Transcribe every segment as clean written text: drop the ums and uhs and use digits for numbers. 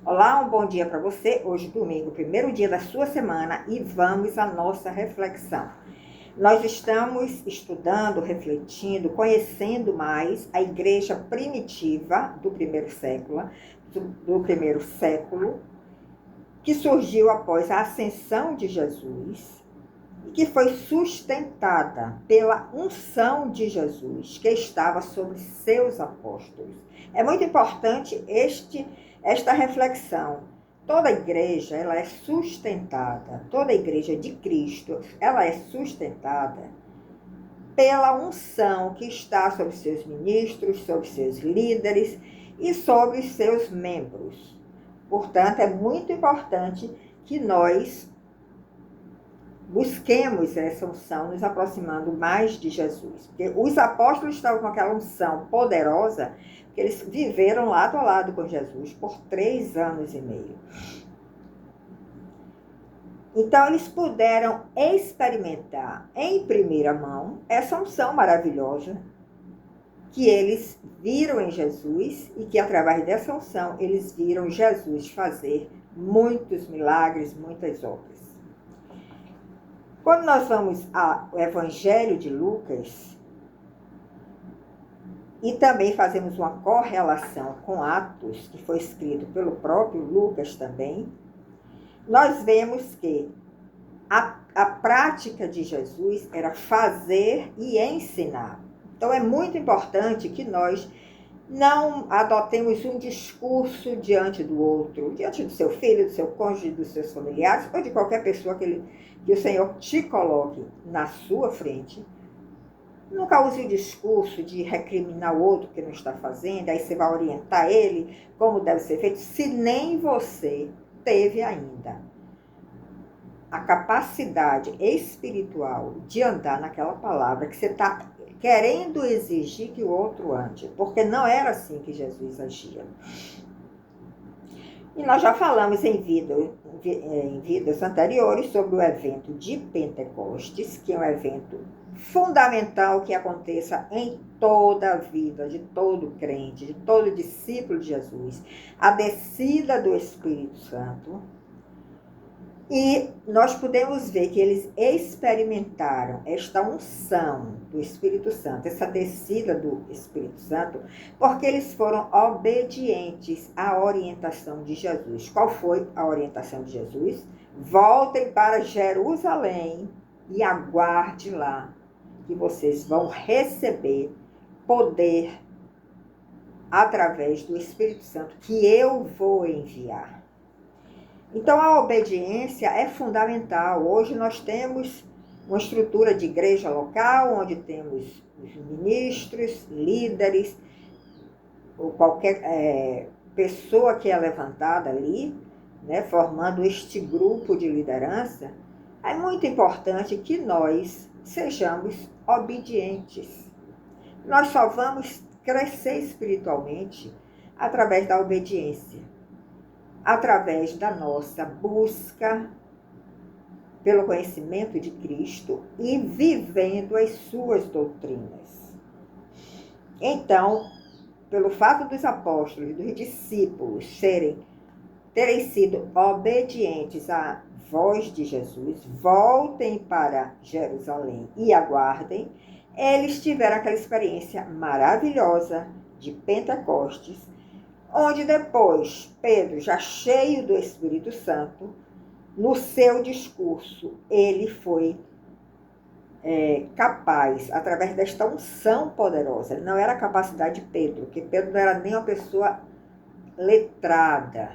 Olá, um bom dia para você. Hoje, domingo, primeiro dia da sua semana, e vamos à nossa reflexão. Nós estamos estudando, refletindo, conhecendo mais a igreja primitiva do primeiro século, que surgiu após a ascensão de Jesus e que foi sustentada pela unção de Jesus, que estava sobre seus apóstolos. É muito importante esta reflexão. Toda igreja, ela é sustentada, toda igreja de Cristo, ela é sustentada pela unção que está sobre seus ministros, sobre seus líderes e sobre seus membros. Portanto, é muito importante que nós busquemos essa unção, nos aproximando mais de Jesus. Porque os apóstolos estavam com aquela unção poderosa, que eles viveram lado a lado com Jesus por 3 anos e meio. Então, eles puderam experimentar em primeira mão essa unção maravilhosa que eles viram em Jesus e que, através dessa unção, eles viram Jesus fazer muitos milagres, muitas obras. Quando nós vamos ao Evangelho de Lucas e também fazemos uma correlação com Atos, que foi escrito pelo próprio Lucas também, nós vemos que a prática de Jesus era fazer e ensinar. Então, é muito importante que nós não adotemos um discurso diante do outro, diante do seu filho, do seu cônjuge, dos seus familiares, ou de qualquer pessoa que o Senhor te coloque na sua frente. Nunca use o discurso de recriminar o outro que não está fazendo, aí você vai orientar ele como deve ser feito, se nem você teve ainda a capacidade espiritual de andar naquela palavra que você está querendo exigir que o outro ande, porque não era assim que Jesus agia. E nós já falamos em vidas anteriores sobre o evento de Pentecostes, que é um evento fundamental que aconteça em toda a vida de todo crente, de todo discípulo de Jesus, a descida do Espírito Santo. E nós podemos ver que eles experimentaram esta unção do Espírito Santo, essa descida do Espírito Santo, porque eles foram obedientes à orientação de Jesus. Qual foi a orientação de Jesus? Voltem para Jerusalém e aguarde lá, que vocês vão receber poder através do Espírito Santo, que eu vou enviar. Então, a obediência é fundamental. Hoje nós temos uma estrutura de igreja local, onde temos os ministros, líderes, ou qualquer pessoa que é levantada ali, né, formando este grupo de liderança. É muito importante que nós sejamos obedientes. Nós só vamos crescer espiritualmente através da obediência, através da nossa busca pelo conhecimento de Cristo e vivendo as suas doutrinas. Então, pelo fato dos apóstolos, dos discípulos terem sido obedientes à voz de Jesus, voltem para Jerusalém e aguardem, eles tiveram aquela experiência maravilhosa de Pentecostes, onde depois Pedro, já cheio do Espírito Santo, no seu discurso, ele foi capaz, através desta unção poderosa. Não era a capacidade de Pedro, porque Pedro não era nem uma pessoa letrada,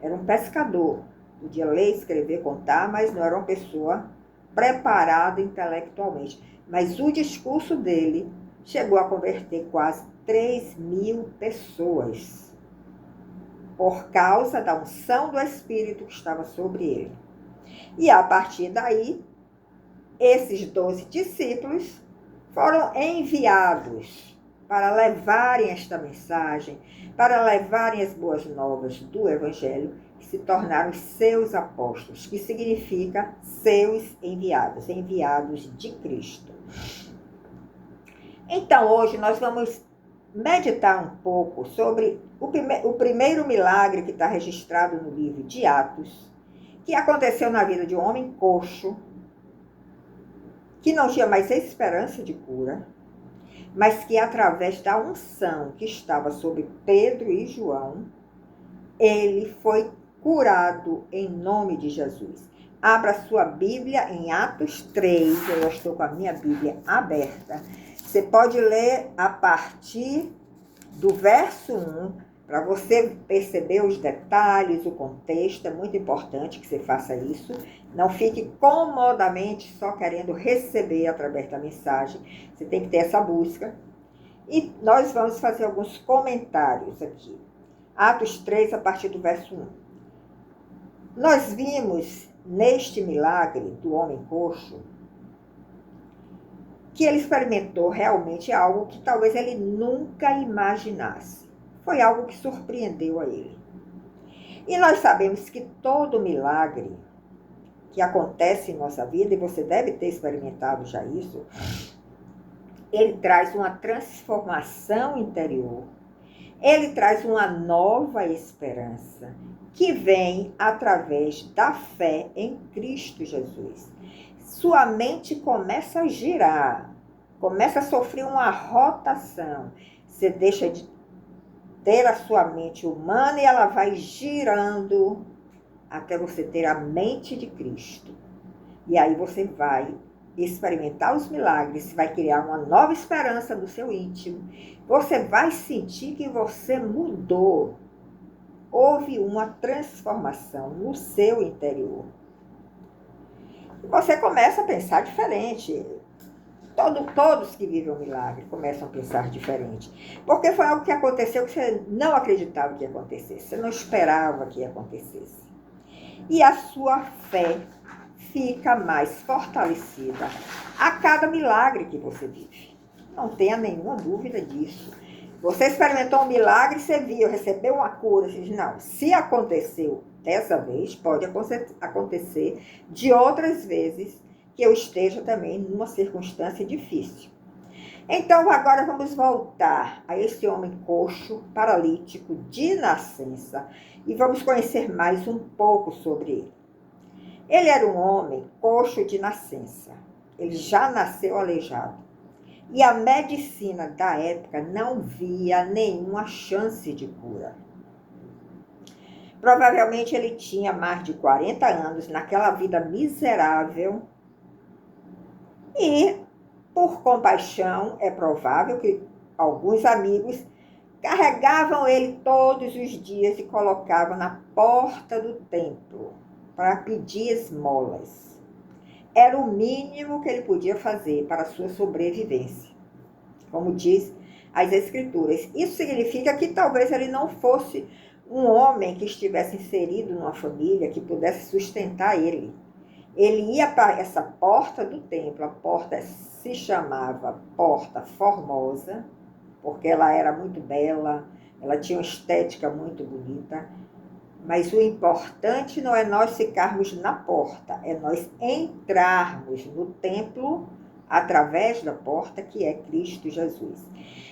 era um pescador, podia ler, escrever, contar, mas não era uma pessoa preparada intelectualmente. Mas o discurso dele chegou a converter quase 3.000 pessoas, por causa da unção do Espírito que estava sobre ele. E a partir daí, esses 12 discípulos foram enviados para levarem esta mensagem, para levarem as boas novas do Evangelho, que se tornaram seus apóstolos, que significa seus enviados, enviados de Cristo. Então, hoje nós vamos meditar um pouco sobre o primeiro milagre que está registrado no livro de Atos, que aconteceu na vida de um homem coxo, que não tinha mais esperança de cura, mas que através da unção que estava sobre Pedro e João, ele foi curado em nome de Jesus. Abra sua Bíblia em Atos 3, eu estou com a minha Bíblia aberta. Você pode ler a partir do verso 1, para você perceber os detalhes, o contexto. É muito importante que você faça isso. Não fique comodamente só querendo receber através da mensagem. Você tem que ter essa busca. E nós vamos fazer alguns comentários aqui. Atos 3, a partir do verso 1. Nós vimos neste milagre do homem coxo que ele experimentou realmente algo que talvez ele nunca imaginasse. Foi algo que surpreendeu a ele. E nós sabemos que todo milagre que acontece em nossa vida, e você deve ter experimentado já isso, ele traz uma transformação interior, ele traz uma nova esperança, que vem através da fé em Cristo Jesus. Sua mente começa a girar, começa a sofrer uma rotação. Você deixa de ter a sua mente humana e ela vai girando até você ter a mente de Cristo. E aí você vai experimentar os milagres, vai criar uma nova esperança no seu íntimo. Você vai sentir que você mudou. Houve uma transformação no seu interior. E você começa a pensar diferente. Todos que vivem o milagre começam a pensar diferente. Porque foi algo que aconteceu que você não acreditava que ia acontecer. Você não esperava que ia acontecesse. E a sua fé fica mais fortalecida a cada milagre que você vive. Não tenha nenhuma dúvida disso. Você experimentou um milagre, você viu, recebeu uma cura. Você diz, não, se aconteceu dessa vez, pode acontecer de outras vezes que eu esteja também numa circunstância difícil. Então, agora vamos voltar a esse homem coxo, paralítico, de nascença, e vamos conhecer mais um pouco sobre ele. Ele era um homem coxo de nascença. Ele já nasceu aleijado. E a medicina da época não via nenhuma chance de cura. Provavelmente ele tinha mais de 40 anos, naquela vida miserável. E, por compaixão, é provável que alguns amigos carregavam ele todos os dias e colocavam na porta do templo para pedir esmolas. Era o mínimo que ele podia fazer para a sua sobrevivência, como diz as Escrituras. Isso significa que talvez ele não fosse um homem que estivesse inserido numa família que pudesse sustentar ele. Ele ia para essa porta do templo, a porta se chamava Porta Formosa, porque ela era muito bela, ela tinha uma estética muito bonita. Mas o importante não é nós ficarmos na porta, é nós entrarmos no templo através da porta, que é Cristo Jesus.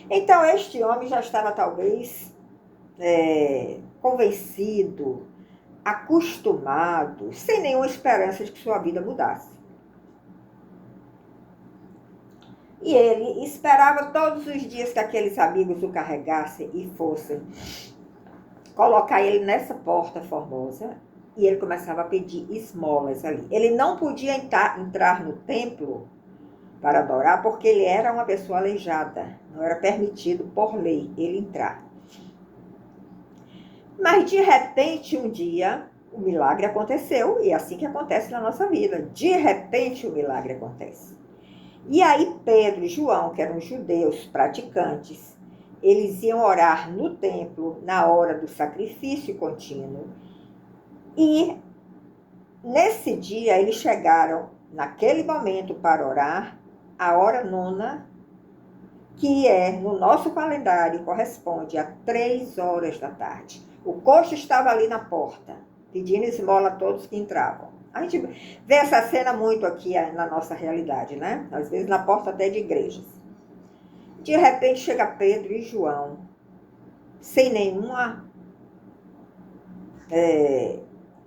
Então, este homem já estava talvez convencido, acostumado, sem nenhuma esperança de que sua vida mudasse. E ele esperava todos os dias que aqueles amigos o carregassem e fossem colocar ele nessa porta formosa, e ele começava a pedir esmolas ali. Ele não podia entrar no templo para adorar, porque ele era uma pessoa aleijada. Não era permitido, por lei, ele entrar. Mas, de repente, um dia, o milagre aconteceu, e é assim que acontece na nossa vida. De repente, o milagre acontece. E aí, Pedro e João, que eram judeus praticantes, eles iam orar no templo na hora do sacrifício contínuo. E nesse dia eles chegaram, naquele momento, para orar, a hora nona, que no nosso calendário, corresponde a 3 horas da tarde. O coxo estava ali na porta, pedindo esmola a todos que entravam. A gente vê essa cena muito aqui na nossa realidade, né? Às vezes na porta até de igrejas. De repente chega Pedro e João, sem nenhuma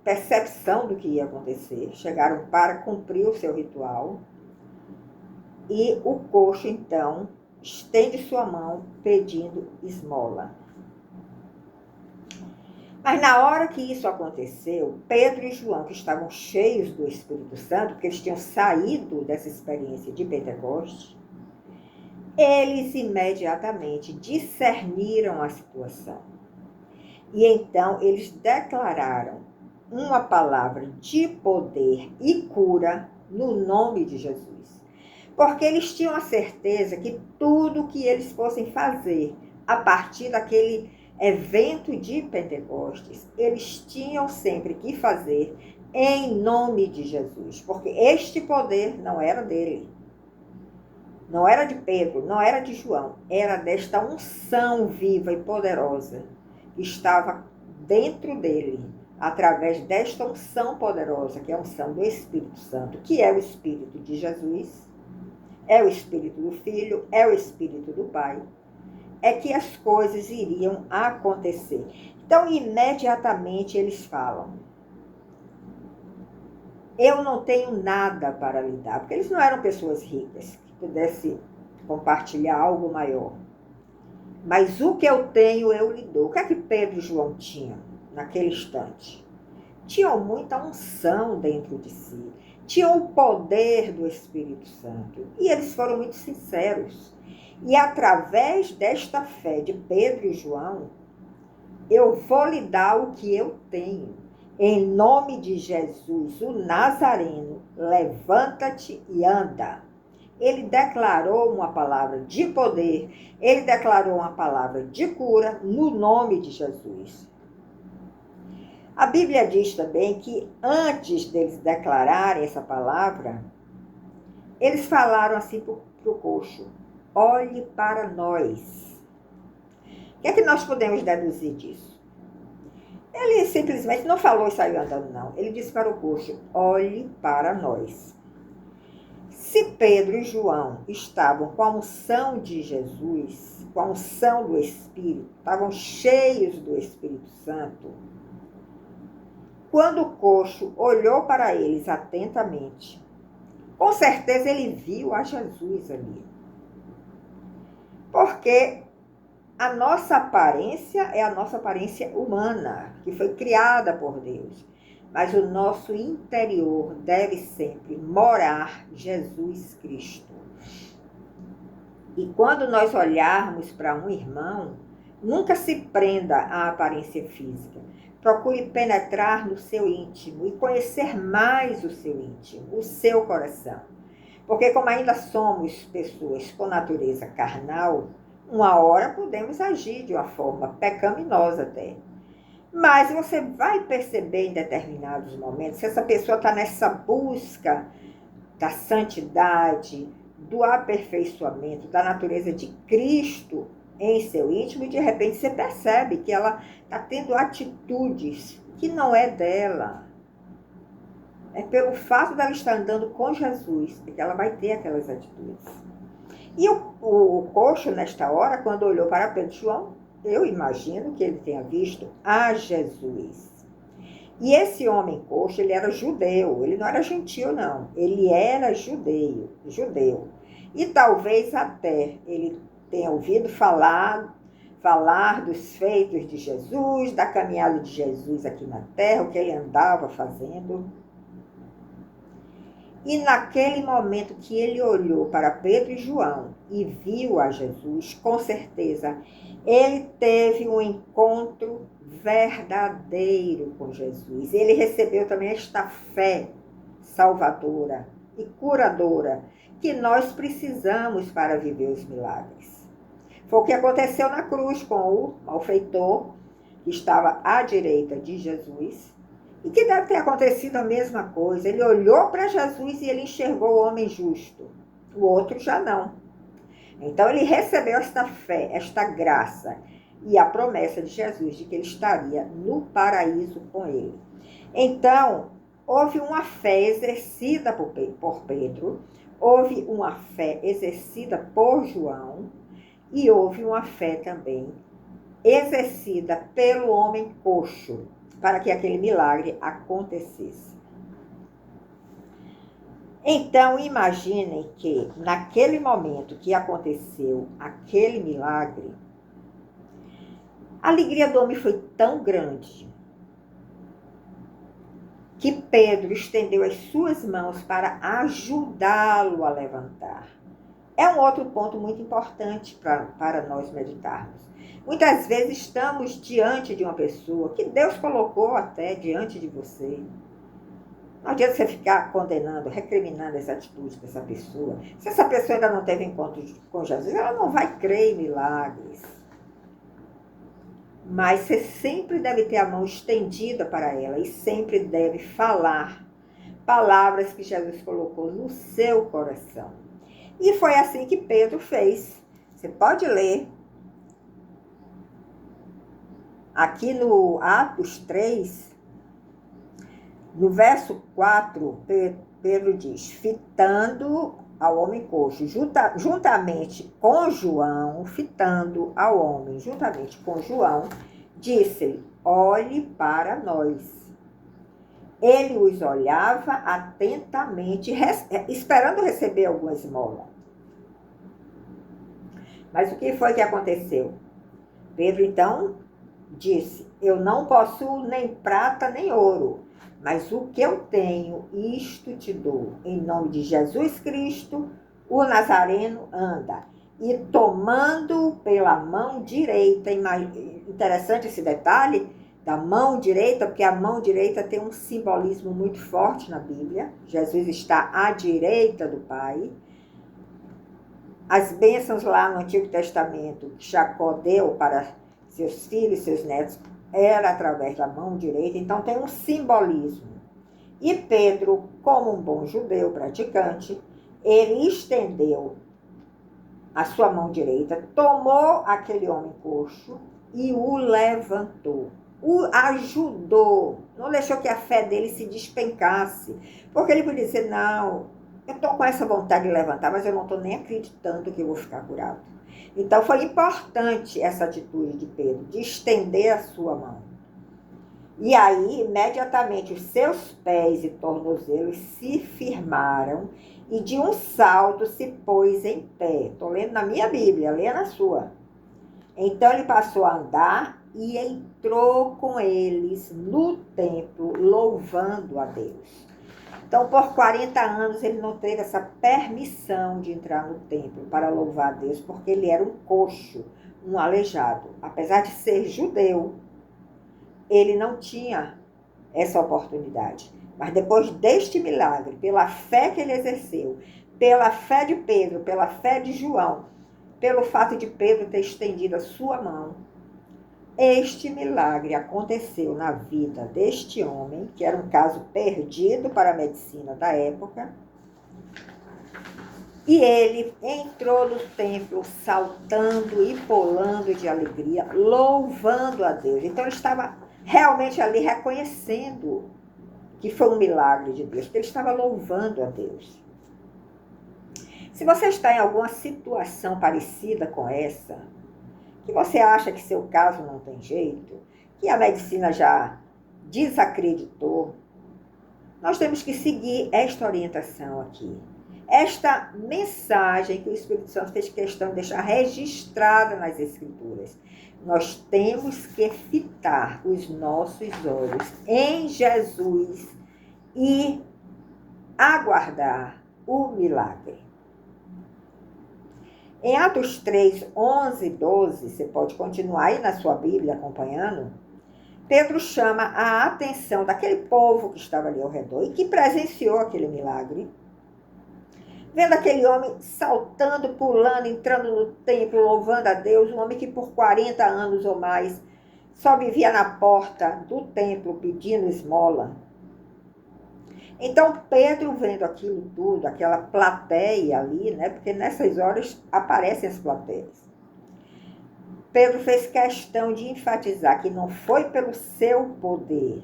percepção do que ia acontecer. Chegaram para cumprir o seu ritual. E o coxo, então, estende sua mão pedindo esmola. Mas na hora que isso aconteceu, Pedro e João, que estavam cheios do Espírito Santo, porque eles tinham saído dessa experiência de Pentecostes, eles imediatamente discerniram a situação. E então eles declararam uma palavra de poder e cura no nome de Jesus. Porque eles tinham a certeza que tudo que eles fossem fazer a partir daquele evento de Pentecostes, eles tinham sempre que fazer em nome de Jesus. Porque este poder não era dele. Não era de Pedro, não era de João. Era desta unção viva e poderosa que estava dentro dele, através desta unção poderosa, que é a unção do Espírito Santo, que é o Espírito de Jesus, é o Espírito do Filho, é o Espírito do Pai, é que as coisas iriam acontecer. Então, imediatamente eles falam: eu não tenho nada para lhe dar, porque eles não eram pessoas ricas, que pudessem compartilhar algo maior. Mas o que eu tenho, eu lhe dou. O que é que Pedro e João tinham naquele instante? Tinham muita unção dentro de si. Tinham o poder do Espírito Santo. E eles foram muito sinceros. E através desta fé de Pedro e João, eu vou lhe dar o que eu tenho. Em nome de Jesus, o Nazareno, levanta-te e anda. Ele declarou uma palavra de poder, ele declarou uma palavra de cura no nome de Jesus. A Bíblia diz também que antes deles declararem essa palavra, eles falaram assim para o coxo: olhe para nós. O que é que nós podemos deduzir disso? Ele simplesmente não falou e saiu andando, não. Ele disse para o coxo: olhe para nós. Se Pedro e João estavam com a unção de Jesus, com a unção do Espírito, estavam cheios do Espírito Santo, quando o coxo olhou para eles atentamente, com certeza ele viu a Jesus ali. Porque a nossa aparência é a nossa aparência humana, que foi criada por Deus. Mas o nosso interior deve sempre morar Jesus Cristo. E quando nós olharmos para um irmão, nunca se prenda à aparência física. Procure penetrar no seu íntimo e conhecer mais o seu íntimo, o seu coração. Porque como ainda somos pessoas com natureza carnal, uma hora podemos agir de uma forma pecaminosa até. Mas você vai perceber em determinados momentos, se essa pessoa está nessa busca da santidade, do aperfeiçoamento, da natureza de Cristo em seu íntimo, e de repente você percebe que ela está tendo atitudes que não é dela. É pelo fato dela estar andando com Jesus que ela vai ter aquelas atitudes. E o coxo, nesta hora, quando olhou para Pedro e João, eu imagino que ele tenha visto a Jesus. E esse homem coxo, ele era judeu, ele não era gentio, não. Ele era judeu. E talvez até ele tenha ouvido falar dos feitos de Jesus, da caminhada de Jesus aqui na terra, o que ele andava fazendo. E naquele momento que ele olhou para Pedro e João e viu a Jesus, com certeza, ele teve um encontro verdadeiro com Jesus. Ele recebeu também esta fé salvadora e curadora que nós precisamos para viver os milagres. Foi o que aconteceu na cruz com o malfeitor, que estava à direita de Jesus, e que deve ter acontecido a mesma coisa. Ele olhou para Jesus e ele enxergou o homem justo. O outro já não. Então ele recebeu esta fé, esta graça e a promessa de Jesus de que ele estaria no paraíso com ele. Então, houve uma fé exercida por Pedro, houve uma fé exercida por João, e houve uma fé também exercida pelo homem coxo para que aquele milagre acontecesse. Então, imaginem que naquele momento que aconteceu aquele milagre, a alegria do homem foi tão grande que Pedro estendeu as suas mãos para ajudá-lo a levantar. É um outro ponto muito importante para nós meditarmos. Muitas vezes estamos diante de uma pessoa que Deus colocou até diante de você. Não adianta você ficar condenando, recriminando essa atitude dessa pessoa. Se essa pessoa ainda não teve encontro com Jesus, ela não vai crer em milagres. Mas você sempre deve ter a mão estendida para ela e sempre deve falar palavras que Jesus colocou no seu coração. E foi assim que Pedro fez. Você pode ler aqui no Atos 3, no verso 4, Pedro diz: fitando ao homem coxo, juntamente com João, fitando ao homem, juntamente com João, disse-lhe: olhe para nós. Ele os olhava atentamente, esperando receber alguma esmola. Mas o que foi que aconteceu? Pedro, então, disse: eu não possuo nem prata nem ouro, mas o que eu tenho, isto te dou. Em nome de Jesus Cristo, o Nazareno, anda. E tomando pela mão direita, interessante esse detalhe da mão direita, porque a mão direita tem um simbolismo muito forte na Bíblia. Jesus está à direita do Pai. As bênçãos lá no Antigo Testamento que Jacó deu para seus filhos, seus netos, era através da mão direita, então tem um simbolismo. E Pedro, como um bom judeu praticante, ele estendeu a sua mão direita, tomou aquele homem coxo e o levantou, o ajudou, não deixou que a fé dele se despencasse, porque ele podia dizer: não, eu estou com essa vontade de levantar, mas eu não estou nem acreditando que eu vou ficar curado. Então, foi importante essa atitude de Pedro, de estender a sua mão. E aí, imediatamente, os seus pés e tornozelos se firmaram e de um salto se pôs em pé. Estou lendo na minha Bíblia, lê na sua. Então, ele passou a andar e entrou com eles no templo, louvando a Deus. Então, por 40 anos, ele não teve essa permissão de entrar no templo para louvar a Deus, porque ele era um coxo, um aleijado. Apesar de ser judeu, ele não tinha essa oportunidade. Mas depois deste milagre, pela fé que ele exerceu, pela fé de Pedro, pela fé de João, pelo fato de Pedro ter estendido a sua mão, este milagre aconteceu na vida deste homem, que era um caso perdido para a medicina da época, e ele entrou no templo saltando e pulando de alegria, louvando a Deus. Então ele estava realmente ali reconhecendo que foi um milagre de Deus, porque ele estava louvando a Deus. Se você está em alguma situação parecida com essa, que você acha que seu caso não tem jeito, que a medicina já desacreditou, nós temos que seguir esta orientação aqui. Esta mensagem que o Espírito Santo fez questão de deixar registrada nas Escrituras. Nós temos que fitar os nossos olhos em Jesus e aguardar o milagre. Em Atos 3, 11 e 12, você pode continuar aí na sua Bíblia acompanhando, Pedro chama a atenção daquele povo que estava ali ao redor e que presenciou aquele milagre. Vendo aquele homem saltando, pulando, entrando no templo, louvando a Deus, um homem que por 40 anos ou mais só vivia na porta do templo pedindo esmola. Então, Pedro, vendo aquilo tudo, aquela plateia ali, né? Porque nessas horas aparecem as plateias. Pedro fez questão de enfatizar que não foi pelo seu poder,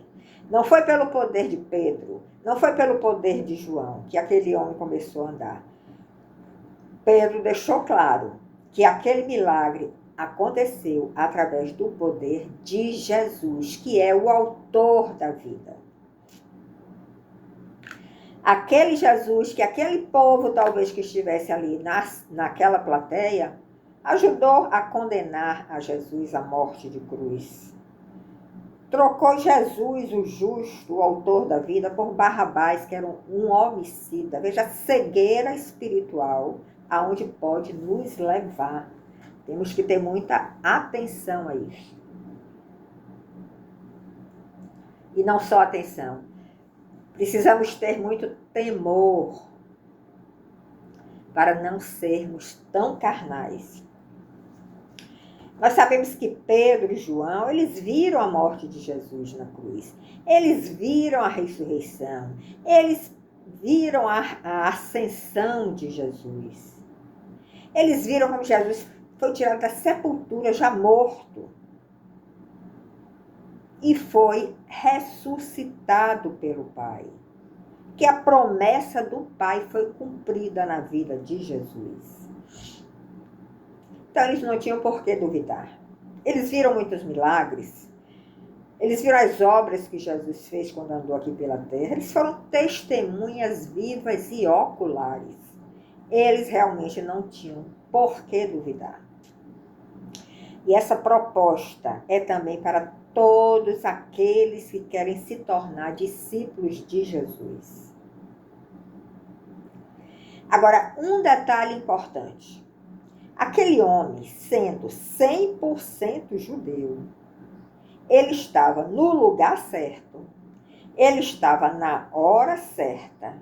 não foi pelo poder de Pedro, não foi pelo poder de João que aquele homem começou a andar. Pedro deixou claro que aquele milagre aconteceu através do poder de Jesus, que é o autor da vida. Aquele Jesus, que aquele povo talvez que estivesse ali naquela plateia, ajudou a condenar a Jesus à morte de cruz. Trocou Jesus, o justo, o autor da vida, por Barrabás, que era um homicida. Veja a cegueira espiritual aonde pode nos levar. Temos que ter muita atenção a isso. E não só atenção. Precisamos ter muito temor para não sermos tão carnais. Nós sabemos que Pedro e João, eles viram a morte de Jesus na cruz. Eles viram a ressurreição. Eles viram a ascensão de Jesus. Eles viram como Jesus foi tirado da sepultura já morto. E foi ressuscitado pelo Pai. Que a promessa do Pai foi cumprida na vida de Jesus. Então, eles não tinham por que duvidar. Eles viram muitos milagres. Eles viram as obras que Jesus fez quando andou aqui pela terra. Eles foram testemunhas vivas e oculares. Eles realmente não tinham por que duvidar. E essa proposta é também para todos aqueles que querem se tornar discípulos de Jesus. Agora, um detalhe importante. Aquele homem, sendo 100% judeu, ele estava no lugar certo, ele estava na hora certa.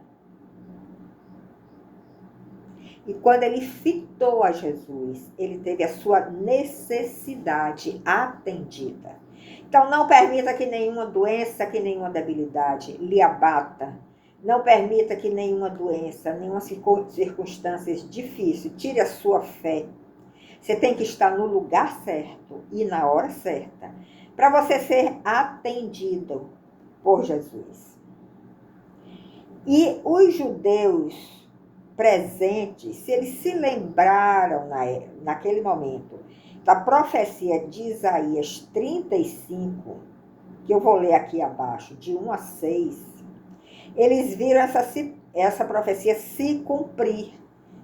E quando ele fitou a Jesus, ele teve a sua necessidade atendida. Então, não permita que nenhuma doença, que nenhuma debilidade lhe abata. Não permita que nenhuma doença, nenhuma circunstância difícil tire a sua fé. Você tem que estar no lugar certo e na hora certa, para você ser atendido por Jesus. E os judeus presentes, se eles se lembraram naquele momento da profecia de Isaías 35, que eu vou ler aqui abaixo, de 1 a 6, eles viram essa profecia se cumprir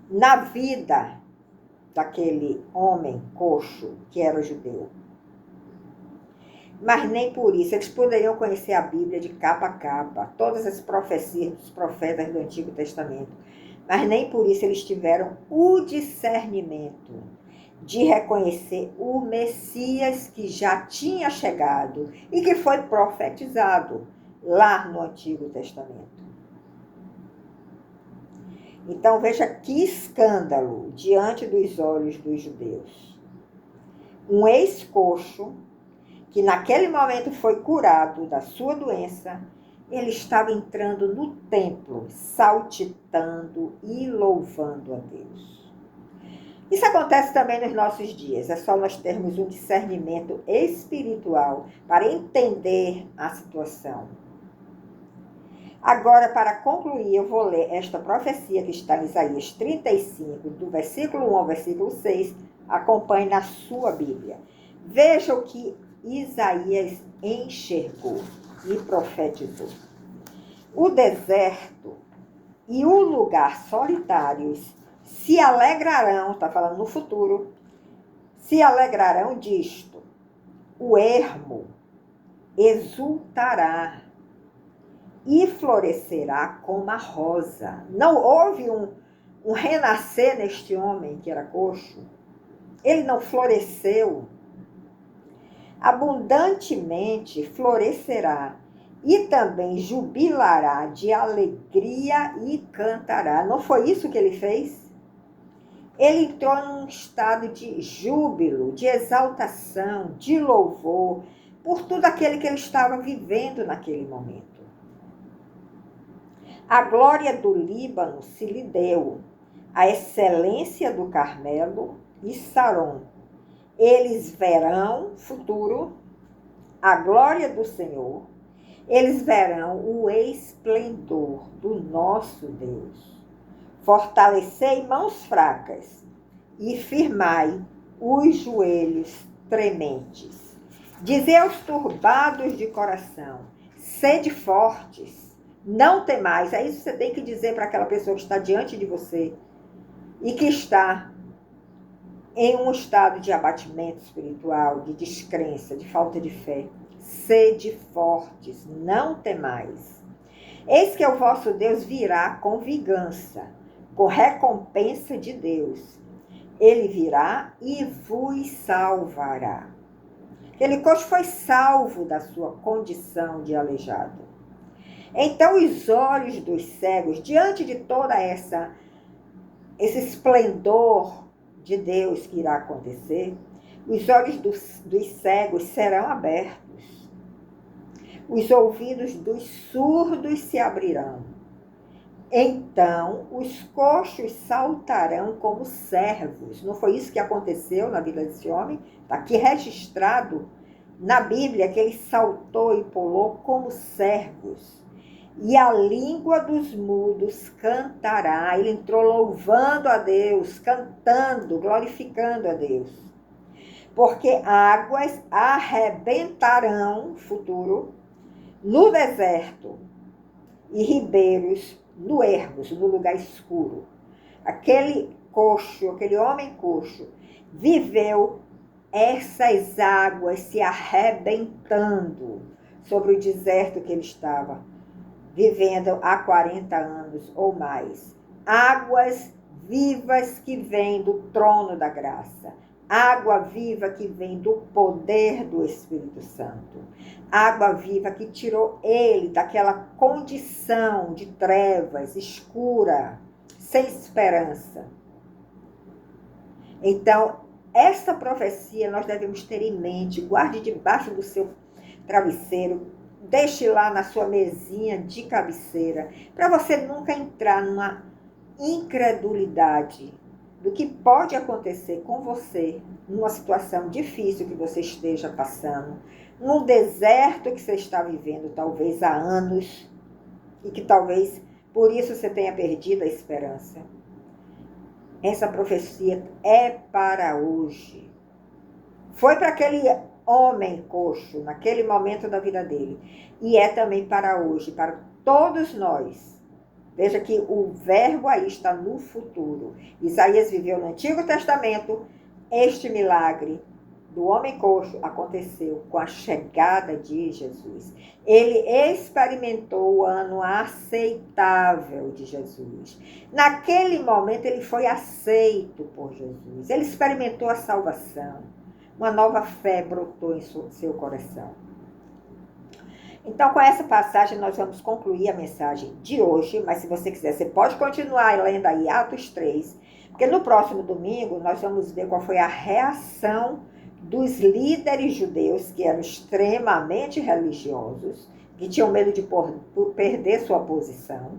na vida daquele homem coxo que era judeu. Mas nem por isso, eles poderiam conhecer a Bíblia de capa a capa, todas as profecias dos profetas do Antigo Testamento, mas nem por isso eles tiveram o discernimento de reconhecer o Messias que já tinha chegado e que foi profetizado lá no Antigo Testamento. Então veja que escândalo diante dos olhos dos judeus. Um ex-coxo, que naquele momento foi curado da sua doença, ele estava entrando no templo, saltitando e louvando a Deus. Isso acontece também nos nossos dias. É só nós termos um discernimento espiritual para entender a situação. Agora, para concluir, eu vou ler esta profecia que está em Isaías 35, do versículo 1 ao versículo 6. Acompanhe na sua Bíblia. Veja o que Isaías enxergou e profetizou. O deserto e o lugar solitários se alegrarão, está falando no futuro, se alegrarão disto. O ermo exultará e florescerá como a rosa. Não houve um renascer neste homem que era coxo. Ele não floresceu. Abundantemente florescerá e também jubilará de alegria e cantará. Não foi isso que ele fez? Ele entrou num estado de júbilo, de exaltação, de louvor, por tudo aquilo que ele estava vivendo naquele momento. A glória do Líbano se lhe deu, a excelência do Carmelo e Saron. Eles verão, futuro, a glória do Senhor, eles verão o esplendor do nosso Deus. Fortalecei mãos fracas e firmai os joelhos trementes. Dizei aos turbados de coração, sede fortes, não temais. É isso que você tem que dizer para aquela pessoa que está diante de você e que está em um estado de abatimento espiritual, de descrença, de falta de fé. Sede fortes, não temais. Eis que o vosso Deus virá com vingança, com recompensa de Deus. Ele virá e vos salvará. Aquele coxo foi salvo da sua condição de aleijado. Então os olhos dos cegos, diante de toda esse esplendor de Deus que irá acontecer, os olhos dos cegos serão abertos. Os ouvidos dos surdos se abrirão. Então os coxos saltarão como servos. Não foi isso que aconteceu na vida desse homem? Está aqui registrado na Bíblia que ele saltou e pulou como servos. E a língua dos mudos cantará. Ele entrou louvando a Deus, cantando, glorificando a Deus. Porque águas arrebentarão, futuro, no deserto, e ribeiros no ermos, no lugar escuro. Aquele coxo, aquele homem coxo, viveu essas águas se arrebentando sobre o deserto que ele estava vivendo há 40 anos ou mais. Águas vivas que vêm do trono da graça. Água viva que vem do poder do Espírito Santo. Água viva que tirou ele daquela condição de trevas, escura, sem esperança. Então, essa profecia nós devemos ter em mente. Guarde debaixo do seu travesseiro. Deixe lá na sua mesinha de cabeceira. Para você nunca entrar numa incredulidade do que pode acontecer com você numa situação difícil que você esteja passando, num deserto que você está vivendo talvez há anos e que talvez por isso você tenha perdido a esperança. Essa profecia é para hoje. Foi para aquele homem coxo naquele momento da vida dele e é também para hoje, para todos nós. Veja que o verbo aí está no futuro. Isaías viveu no Antigo Testamento. Este milagre do homem coxo aconteceu com a chegada de Jesus. Ele experimentou o ano aceitável de Jesus. Naquele momento ele foi aceito por Jesus. Ele experimentou a salvação. Uma nova fé brotou em seu coração. Então, com essa passagem, nós vamos concluir a mensagem de hoje, mas se você quiser, você pode continuar lendo aí Atos 3, porque no próximo domingo nós vamos ver qual foi a reação dos líderes judeus, que eram extremamente religiosos, que tinham medo de perder sua posição.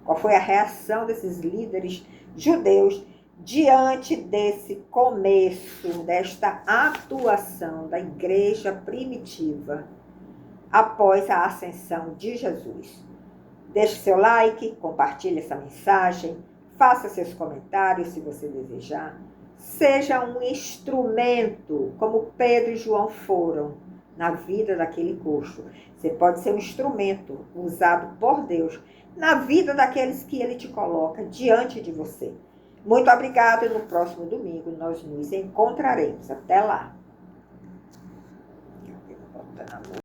Qual foi a reação desses líderes judeus diante desse começo, desta atuação da igreja primitiva, após a ascensão de Jesus. Deixe seu like, compartilhe essa mensagem, faça seus comentários se você desejar. Seja um instrumento, como Pedro e João foram na vida daquele coxo. Você pode ser um instrumento usado por Deus na vida daqueles que Ele te coloca diante de você. Muito obrigada e no próximo domingo nós nos encontraremos. Até lá!